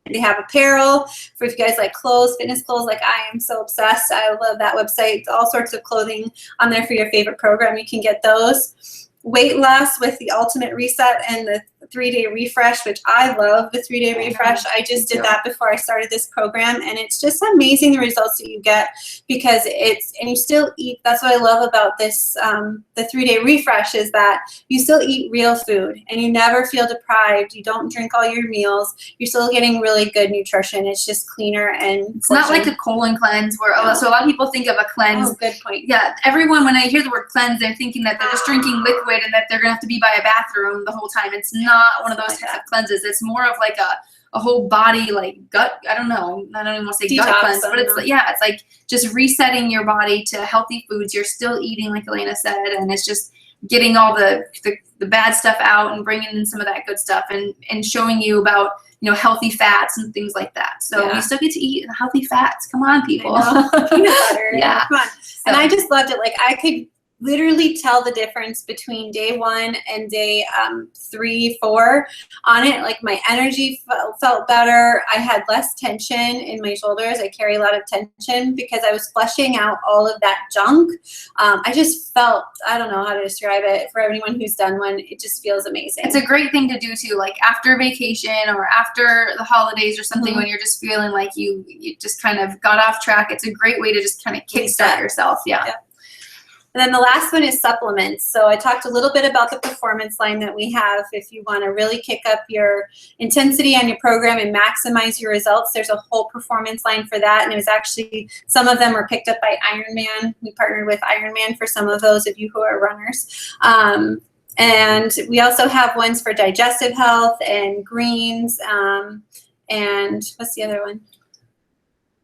Speaker 1: They have apparel for if you guys like clothes, fitness clothes, like I am so obsessed. I love that website. All sorts of clothing on there for your favorite program. You can get those. Weight loss with the Ultimate Reset and the 3-day refresh, which I love the 3-day refresh. I just did that before I started this program, and it's just amazing the results that you get, because and you still eat. That's what I love about this, the 3-day refresh, is that you still eat real food and you never feel deprived. You don't drink all your meals. You're still getting really good nutrition. It's just cleaner, and
Speaker 2: it's not like a colon cleanse where, so a lot of people think of a cleanse.
Speaker 1: Oh, good point.
Speaker 2: Yeah, everyone, when I hear the word cleanse, they're thinking that they're just drinking liquid and that they're gonna have to be by a bathroom the whole time. It's not one of those types of cleanses. It's more of like a whole body, like gut, I don't even want to say detox, gut cleanse, but it's like just resetting your body to healthy foods. You're still eating, like Elena said, and it's just getting all the bad stuff out and bringing in some of that good stuff, and showing you about, you know, healthy fats and things like that. So you still get to eat healthy fats. Come on, people.
Speaker 1: Peanut butter.
Speaker 2: Yeah.
Speaker 1: Come on. And I just loved it. Like, I could literally tell the difference between day 1 and day 3, 4 on it. Like my energy felt better. I had less tension in my shoulders. I carry a lot of tension because I was flushing out all of that junk. I just felt, I don't know how to describe it. For anyone who's done one, it just feels amazing.
Speaker 2: It's a great thing to do too, like after vacation or after the holidays or something, when you're just feeling like you just kind of got off track. It's a great way to just kind of kickstart yourself. Yeah.
Speaker 1: And then the last one is supplements. So I talked a little bit about the performance line that we have. If you want to really kick up your intensity on your program and maximize your results, there's a whole performance line for that. And it was actually, some of them were picked up by Ironman. We partnered with Ironman for some of those of you who are runners. And we also have ones for digestive health and greens. And what's the other one?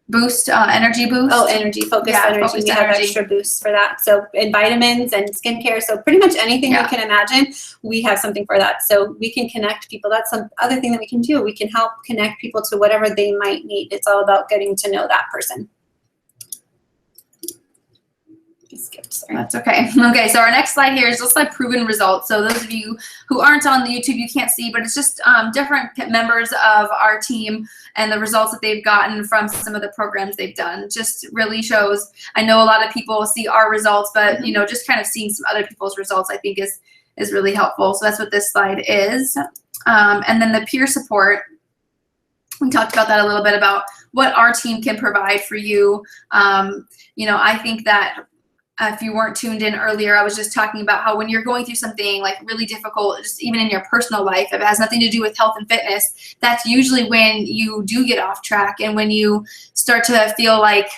Speaker 2: Boost, energy boost.
Speaker 1: Oh, energy, focused energy.
Speaker 2: Focused
Speaker 1: we have extra boosts for that. So, and vitamins and skincare. So pretty much anything you can imagine, we have something for that. So we can connect people. That's some other thing that we can do. We can help connect people to whatever they might need. It's all about getting to know that person. Skipped, sorry.
Speaker 2: That's okay. Okay, so our next slide here is just like proven results. So those of you who aren't on the YouTube, you can't see, but it's just different members of our team and the results that they've gotten from some of the programs they've done. Just really shows, I know a lot of people see our results, but you know, just kind of seeing some other people's results I think is really helpful. So that's what this slide is. And then the peer support, we talked about that a little bit, about what our team can provide for you. You know, I think that if you weren't tuned in earlier, I was just talking about how when you're going through something like really difficult, just even in your personal life, if it has nothing to do with health and fitness, that's usually when you do get off track and when you start to feel like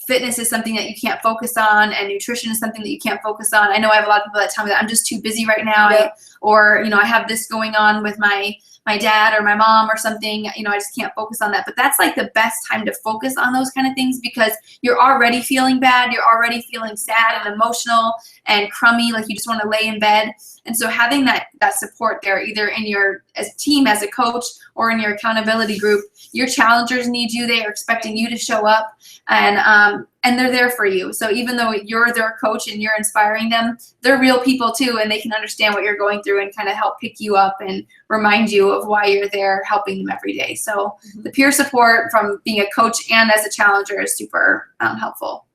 Speaker 2: fitness is something that you can't focus on and nutrition is something that you can't focus on. I know I have a lot of people that tell me that I'm just too busy right now, or you know, I have this going on with my dad or my mom or something, you know, I just can't focus on that. But that's like the best time to focus on those kind of things, because you're already feeling bad, you're already feeling sad and emotional and crummy, like you just want to lay in bed. And so having that support there, either in your as team, as a coach, or in your accountability group, your challengers need you. They are expecting you to show up, and they're there for you. So even though you're their coach and you're inspiring them, they're real people too, and they can understand what you're going through and kind of help pick you up and remind you of why you're there, helping them every day. So the peer support from being a coach and as a challenger is super helpful.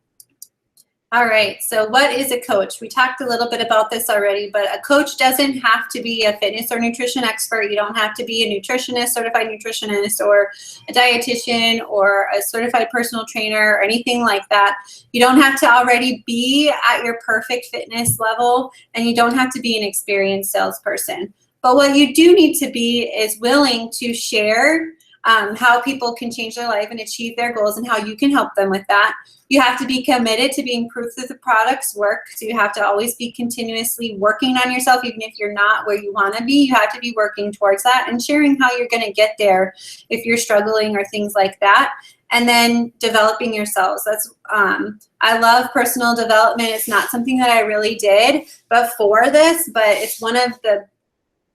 Speaker 1: All right, so what is a coach? We talked a little bit about this already, but a coach doesn't have to be a fitness or nutrition expert. You don't have to be a nutritionist, certified nutritionist, or a dietitian, or a certified personal trainer, or anything like that. You don't have to already be at your perfect fitness level, and you don't have to be an experienced salesperson. But what you do need to be is willing to share how people can change their life and achieve their goals and how you can help them with that. You have to be committed to being proof that the products work. So you have to always be continuously working on yourself, even if you're not where you want to be. You have to be working towards that and sharing how you're going to get there if you're struggling or things like that. And then developing yourselves. That's I love personal development. It's not something that I really did before this, but it's one of the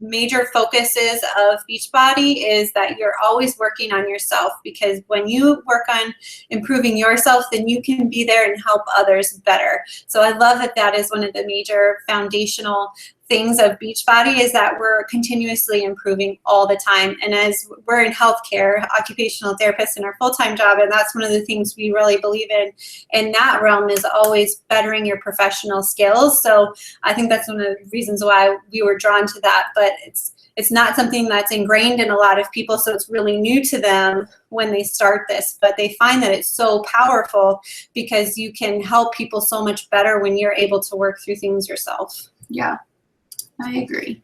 Speaker 1: major focuses of Beachbody is that you're always working on yourself, because when you work on improving yourself, then you can be there and help others better. So I love that that is one of the major foundational things of Beachbody, is that we're continuously improving all the time. And as we're in healthcare, occupational therapists in our full-time job, and that's one of the things we really believe in that realm, is always bettering your professional skills. So I think that's one of the reasons why we were drawn to that. But it's not something that's ingrained in a lot of people, so it's really new to them when they start this. But they find that it's so powerful because you can help people so much better when you're able to work through things yourself.
Speaker 2: Yeah. I agree.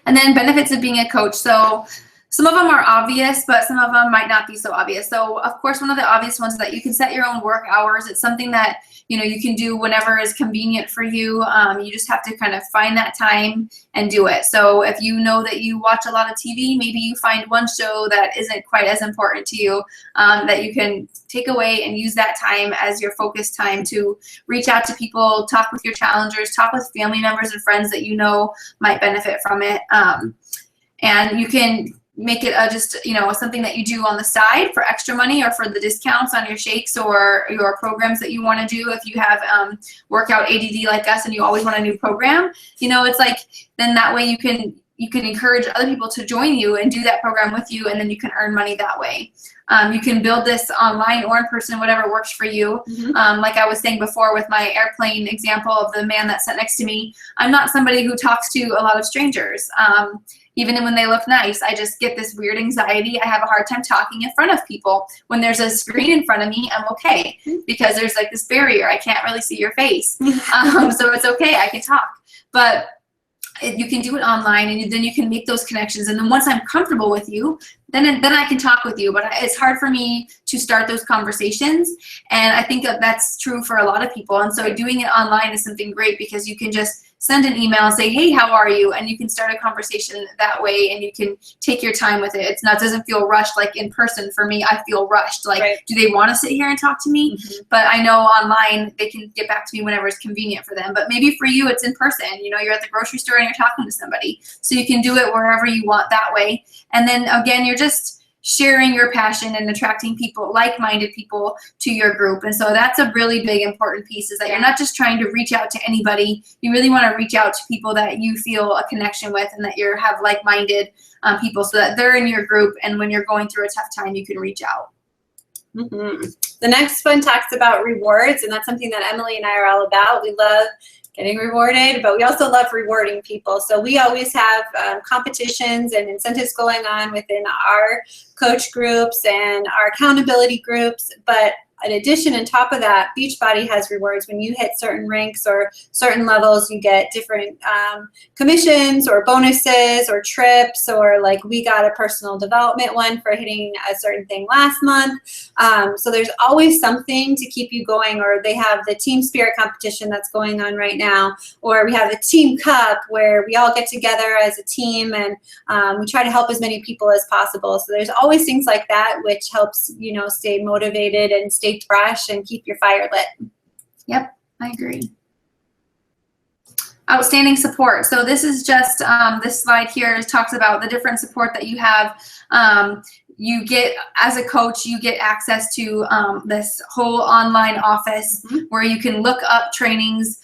Speaker 2: And then benefits of being a coach. So some of them are obvious, but some of them might not be so obvious. So of course, one of the obvious ones is that you can set your own work hours. It's something that, you know, you can do whenever is convenient for you. You just have to kind of find that time and do it. So if you know that you watch a lot of TV, maybe you find one show that isn't quite as important to you, that you can take away and use that time as your focus time to reach out to people, talk with your challengers, talk with family members and friends that you know might benefit from it. And you can make it just, something that you do on the side for extra money or for the discounts on your shakes or your programs that you want to do. If you have workout ADD like us and you always want a new program, it's like, then that way you can encourage other people to join you and do that program with you, and then you can earn money that way. You can build this online or in person, whatever works for you. Like I was saying before with my airplane example of the man that sat next to me, I'm not somebody who talks to a lot of strangers. Even when they look nice, I just get this weird anxiety. I have a hard time talking in front of people. When there's a screen in front of me, I'm okay because there's like this barrier. I can't really see your face. So it's okay, I can talk. But you can do it online, and then you can make those connections. And then once I'm comfortable with you, then I can talk with you. But it's hard for me to start those conversations. And I think that's true for a lot of people. And so doing it online is something great because you can just send an email and say, hey, how are you? And you can start a conversation that way, and you can take your time with it. It doesn't feel rushed like in person. For me, I feel rushed. Like, do they want to sit here and talk to me? But I know online they can get back to me whenever it's convenient for them. But maybe for you, it's in person. You're at the grocery store and you're talking to somebody. So you can do it wherever you want that way. And then again, you're just sharing your passion and attracting people, like-minded people to your group. And so that's a really big important piece, is that you're not just trying to reach out to anybody. You really want to reach out to people that you feel a connection with and that you have like-minded people, so that they're in your group, and when you're going through a tough time, you can reach out.
Speaker 1: The next one talks about rewards, and that's something that Emily and I are all about. We love getting rewarded, but we also love rewarding people. So we always have competitions and incentives going on within our coach groups and our accountability groups. But in addition, on top of that, Beachbody has rewards. When you hit certain ranks or certain levels, you get different commissions or bonuses or trips, or like we got a personal development one for hitting a certain thing last month. So there's always something to keep you going, or they have the Team Spirit competition that's going on right now, or we have the Team Cup where we all get together as a team and we try to help as many people as possible. So there's always things like that, which helps, stay motivated and stay fresh and keep your fire lit.
Speaker 2: Yep, I agree. Outstanding support. So this is just, this slide here talks about the different support that you have. You get, as a coach, you get access to this whole online office where you can look up trainings,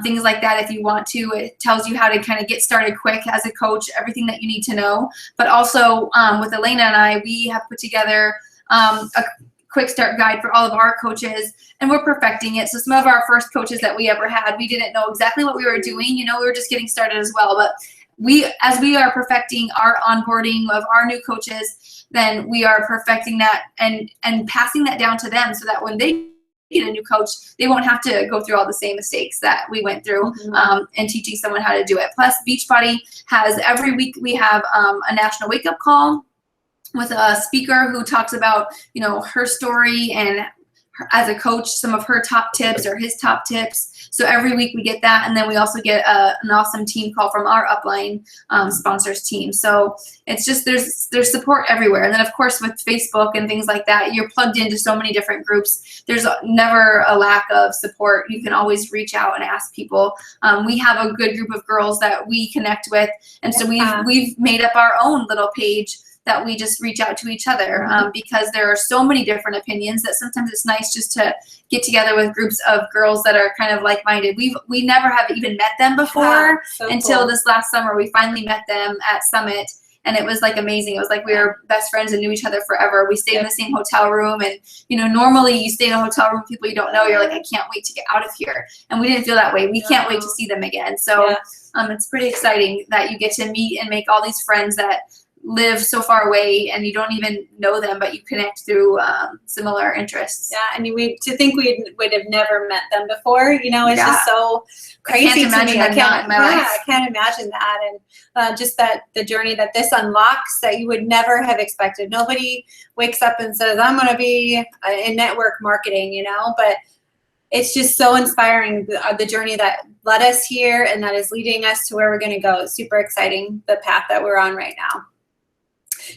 Speaker 2: things like that if you want to. It tells you how to kind of get started quick as a coach, everything that you need to know. But also with Elena and I, we have put together a quick start guide for all of our coaches, and we're perfecting it. So some of our first coaches that we ever had, we didn't know exactly what we were doing. We were just getting started as well. But as we are perfecting our onboarding of our new coaches, then we are perfecting that and passing that down to them, so that when they get a new coach, they won't have to go through all the same mistakes that we went through, and teaching someone how to do it. Plus, Beachbody has, every week we have a national wake-up call with a speaker who talks about, her story and as a coach, some of her top tips or his top tips. So every week we get that, and then we also get an awesome team call from our upline sponsors team. So it's just, there's support everywhere. And then of course with Facebook and things like that, you're plugged into so many different groups. There's never a lack of support. You can always reach out and ask people. We have a good group of girls that we connect with, and so we've made up our own little page that we just reach out to each other, because there are so many different opinions that sometimes it's nice just to get together with groups of girls that are kind of like-minded. We never have even met them before until this last summer. We finally met them at Summit, and it was like amazing. It was like we were best friends and knew each other forever. We stayed in the same hotel room, and normally you stay in a hotel room with people you don't know, you're like, I can't wait to get out of here. And we didn't feel that way. We can't wait to see them again. So it's pretty exciting that you get to meet and make all these friends that live so far away and you don't even know them, but you connect through similar interests.
Speaker 1: Yeah, and to think we would have never met them before, it's just so crazy to me. I can't imagine that, and just that the journey that this unlocks that you would never have expected. Nobody wakes up and says, I'm going to be in network marketing, but it's just so inspiring, the journey that led us here and that is leading us to where we're going to go. It's super exciting, the path that we're on right now.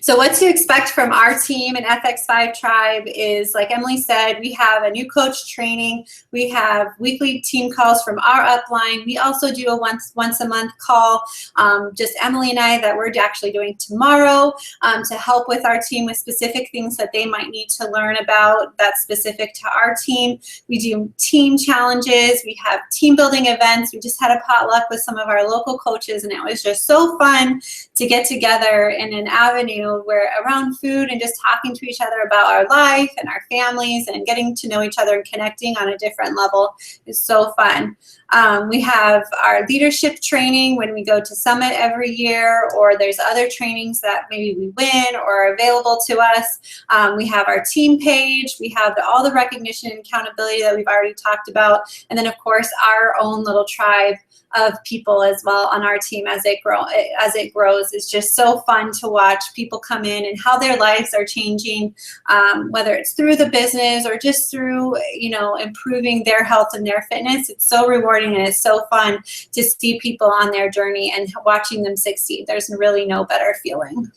Speaker 1: So what to expect from our team and FX5 Tribe is, like Emily said, we have a new coach training. We have weekly team calls from our upline. We also do a once a month call, just Emily and I, that we're actually doing tomorrow to help with our team with specific things that they might need to learn about that's specific to our team. We do team challenges. We have team building events. We just had a potluck with some of our local coaches, and it was just so fun to get together in an avenue where around food and just talking to each other about our life and our families and getting to know each other and connecting on a different level is so fun. We have our leadership training when we go to Summit every year, or there's other trainings that maybe we win or are available to us. We have our team page. We have all the recognition and accountability that we've already talked about. And then, of course, our own little tribe of people as well on our team as it grows. It's just so fun to watch people come in and how their lives are changing, whether it's through the business or just through, improving their health and their fitness. It's so rewarding and it's so fun to see people on their journey and watching them succeed. There's really no better feeling.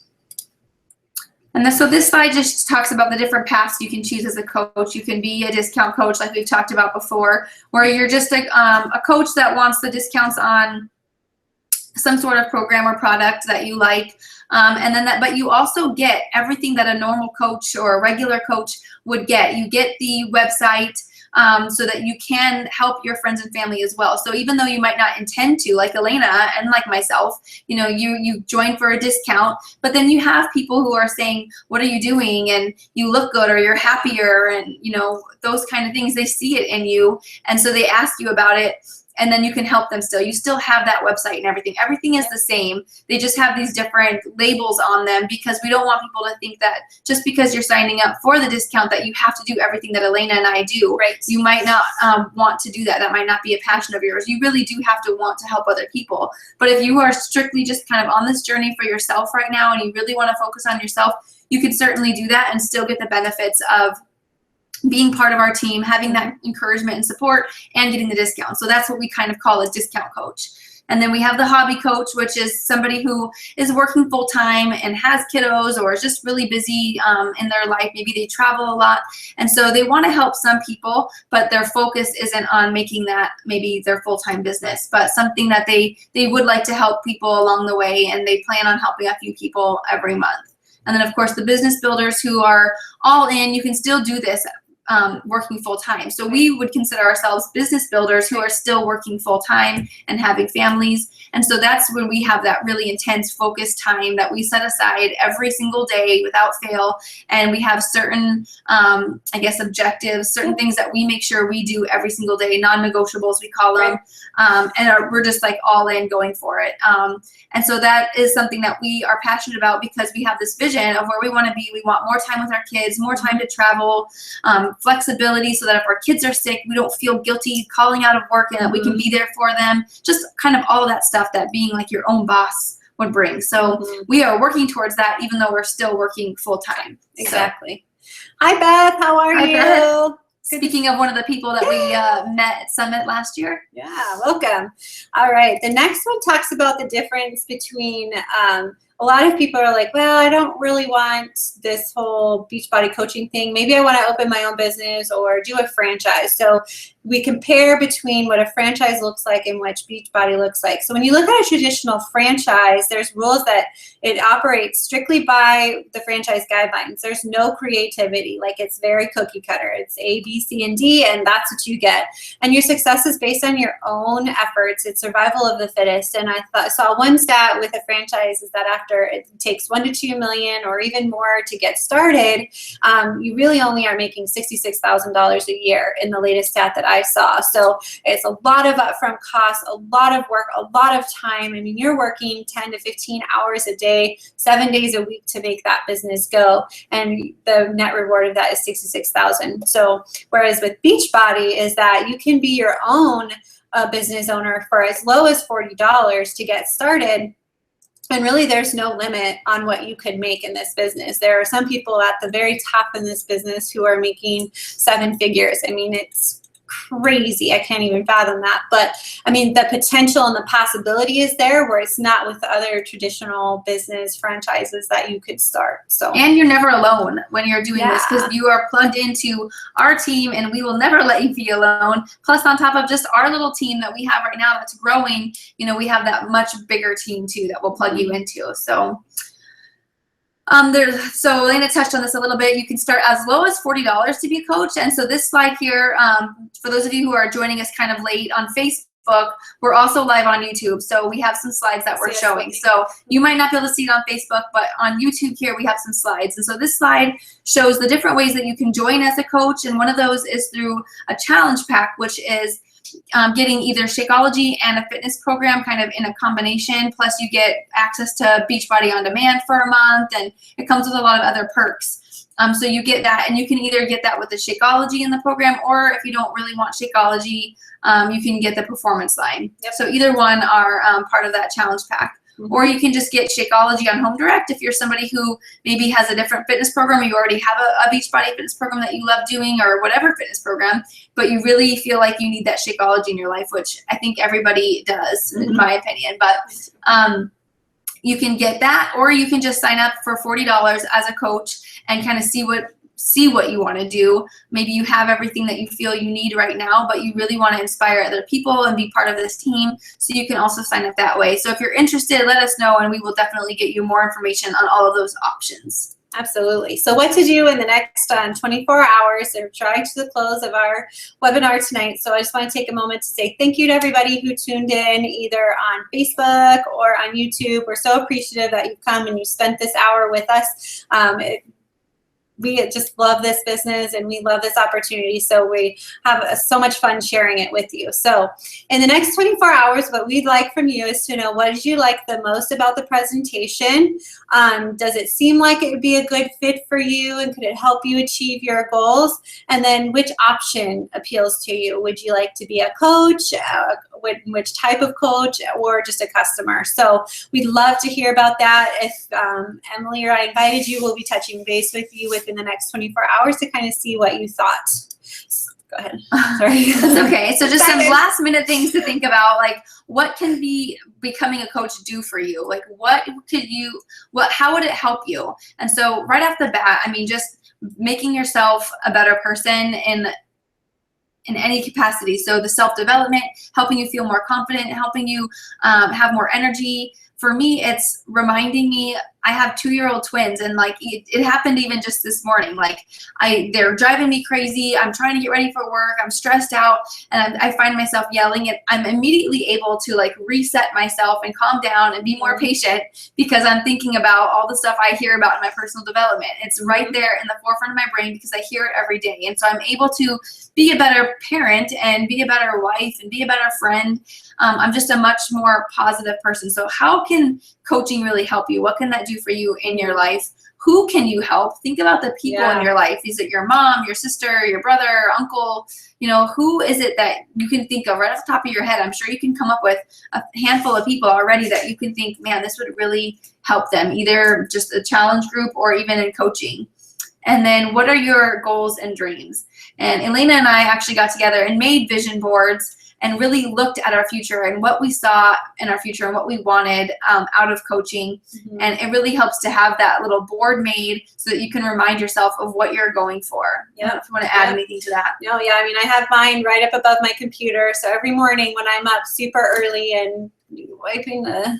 Speaker 2: And so this slide just talks about the different paths you can choose as a coach. You can be a discount coach like we've talked about before, where you're just a coach that wants the discounts on some sort of program or product that you like. But you also get everything that a normal coach or a regular coach would get. You get the website, so that you can help your friends and family as well. So even though you might not intend to, like Elena and like myself, you join for a discount, but then you have people who are saying, what are you doing? And you look good, or you're happier, and those kind of things. They see it in you, and so they ask you about it. And then you can help them still. You still have that website and everything. Everything is the same. They just have these different labels on them because we don't want people to think that just because you're signing up for the discount that you have to do everything that Elena and I do.
Speaker 1: Right.
Speaker 2: You might not want to do that. That might not be a passion of yours. You really do have to want to help other people. But if you are strictly just kind of on this journey for yourself right now and you really want to focus on yourself, you can certainly do that and still get the benefits of being part of our team, having that encouragement and support, and getting the discount. So that's what we kind of call a discount coach. And then we have the hobby coach, which is somebody who is working full time and has kiddos or is just really busy in their life. Maybe they travel a lot. And so they want to help some people, but their focus isn't on making that maybe their full-time business, but something that they would like to help people along the way, and they plan on helping a few people every month. And then, of course, the business builders who are all in, you can still do this working full time. So we would consider ourselves business builders who are still working full time and having families. And so that's when we have that really intense focused time that we set aside every single day without fail. And we have certain, objectives, certain things that we make sure we do every single day, non-negotiables, we call them. We're just like all in going for it. And so that is something that we are passionate about because we have this vision of where we want to be. We want more time with our kids, more time to travel, flexibility so that if our kids are sick, we don't feel guilty calling out of work and that we can be there for them. Just kind of all of that stuff that being like your own boss would bring. So we are working towards that even though we're still working full time.
Speaker 1: Exactly. Hi, Beth. How are you?
Speaker 2: Beth. Speaking of one of the people that we met at Summit last year.
Speaker 1: Yeah, welcome. All right. The next one talks about the difference between a lot of people are like, well, I don't really want this whole Beachbody coaching thing. Maybe I want to open my own business or do a franchise. So we compare between what a franchise looks like and what Beachbody looks like. So when you look at a traditional franchise, there's rules that it operates strictly by the franchise guidelines. There's no creativity. Like, it's very cookie cutter. It's A, B, C, and D, and that's what you get. And your success is based on your own efforts. It's survival of the fittest. And I saw one stat with a franchise is that after it takes $1 to $2 million or even more to get started, you really only are making $66,000 a year in the latest stat that I saw. So it's a lot of upfront costs, a lot of work, a lot of time. I mean, you're working 10 to 15 hours a day, 7 days a week to make that business go. And the net reward of that is $66,000. So whereas with Beachbody is that you can be your own business owner for as low as $40 to get started. And really, there's no limit on what you could make in this business. There are some people at the very top in this business who are making 7 figures. I mean, it's crazy. I can't even fathom that. But I mean, the potential and the possibility is there where it's not with the other traditional business franchises that you could start. So,
Speaker 2: and you're never alone when you're doing this,
Speaker 1: Yeah.
Speaker 2: because you are plugged into our team and we will never let you be alone. Plus, on top of just our little team that we have right now that's growing, you know, we have that much bigger team too that we'll plug you into. So so Elena touched on this a little bit. You can start as low as $40 to be a coach. And so this slide here, for those of you who are joining us kind of late on Facebook, we're also live on YouTube. So we have some slides that we're showing. So you might not be able to see it on Facebook, but on YouTube here, we have some slides. And so this slide shows the different ways that you can join as a coach. And one of those is through a challenge pack, which is getting either Shakeology and a fitness program kind of in a combination. Plus you get access to Beachbody On Demand for a month, and it comes with a lot of other perks. So you get that, and you can either get that with the Shakeology in the program, or if you don't really want Shakeology, you can get the Performance Line.
Speaker 1: Yep.
Speaker 2: So either one are part of that challenge pack. Or you can just get Shakeology on Home Direct if you're somebody who maybe has a different fitness program, or you already have a Beachbody fitness program that you love doing, or whatever fitness program, but you really feel like you need that Shakeology in your life, which I think everybody does, in my opinion. But you can get that, or you can just sign up for $40 as a coach and kind of see what you want to do. Maybe you have everything that you feel you need right now, but you really want to inspire other people and be part of this team. So you can also sign up that way. So if you're interested, let us know, and we will definitely get you more information on all of those options.
Speaker 1: Absolutely. So what to do in the next 24 hours. We're drawing to the close of our webinar tonight. So I just want to take a moment to say thank you to everybody who tuned in either on Facebook or on YouTube. We're so appreciative that you come and you spent this hour with us. We just love this business and we love this opportunity. So we have so much fun sharing it with you. So in the next 24 hours, what we'd like from you is to know, what did you like the most about the presentation? Does it seem like it would be a good fit for you, and could it help you achieve your goals? And then which option appeals to you? Would you like to be a coach, which type of coach, or just a customer? So we'd love to hear about that. If Emily or I invited you, we'll be touching base with you within the next 24 hours to kind of see what you thought. Go ahead. Sorry.
Speaker 2: It's okay. So just some last minute things to think about, like what can becoming a coach do for you? Like how would it help you? And so right off the bat, I mean, just making yourself a better person in any capacity. So the self-development, helping you feel more confident, helping you have more energy. For me, it's reminding me, I have 2-year-old twins, and like it happened even just this morning. Like they're driving me crazy. I'm trying to get ready for work. I'm stressed out, and I find myself yelling, and I'm immediately able to like reset myself and calm down and be more patient, because I'm thinking about all the stuff I hear about in my personal development. It's right there in the forefront of my brain because I hear it every day. And so I'm able to be a better parent and be a better wife and be a better friend. I'm just a much more positive person. So how can coaching really help you? What can that do for you in your life? Who can you help? Think about the people in your life. Is it your mom, your sister, your brother, uncle? You know, who is it that you can think of right off the top of your head? I'm sure you can come up with a handful of people already that you can think, man, this would really help them, either just a challenge group or even in coaching. And then what are your goals and dreams? And Elena and I actually got together and made vision boards and really looked at our future and what we saw in our future and what we wanted out of coaching. Mm-hmm. And it really helps to have that little board made so that you can remind yourself of what you're going for. Yeah. If you want to add anything to that.
Speaker 1: No, yeah, I mean, I have mine right up above my computer. So every morning when I'm up super early and wiping the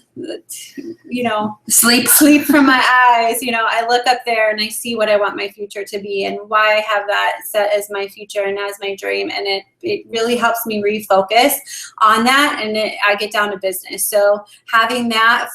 Speaker 1: sleep from my eyes, I look up there and I see what I want my future to be and why I have that set as my future and as my dream. And it really helps me refocus on that, and I get down to business. So having that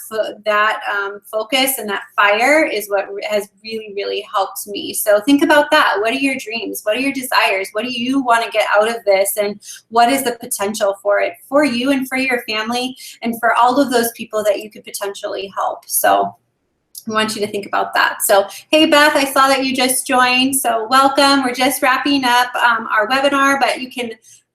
Speaker 1: focus and that fire is what has really, really helped me. So think about that. What are your dreams? What are your desires? What do you want to get out of this? And what is the potential for it for you and for your family and for all of those people that you could potentially help? So I want you to think about that. So, hey, Beth, I saw that you just joined. So welcome. We're just wrapping up our webinar, but you can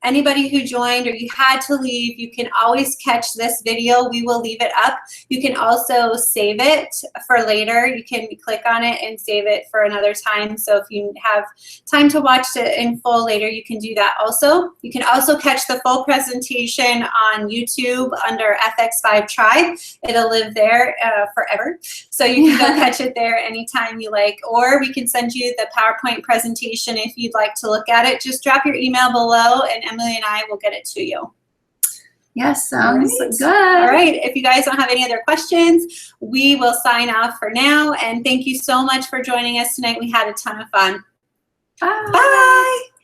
Speaker 1: anybody who joined or you had to leave, you can always catch this video. We will leave it up. You can also save it for later. You can click on it and save it for another time. So if you have time to watch it in full later, you can do that also. You can also catch the full presentation on YouTube under FX5 Tribe. It'll live there forever. So you can go catch it there anytime you like, or we can send you the PowerPoint presentation if you'd like to look at it. Just drop your email below and Emily and I will get it to you.
Speaker 2: Yes, sounds good.
Speaker 1: All right. If you guys don't have any other questions, we will sign off for now. And thank you so much for joining us tonight. We had a ton of fun.
Speaker 2: Bye.
Speaker 1: Bye.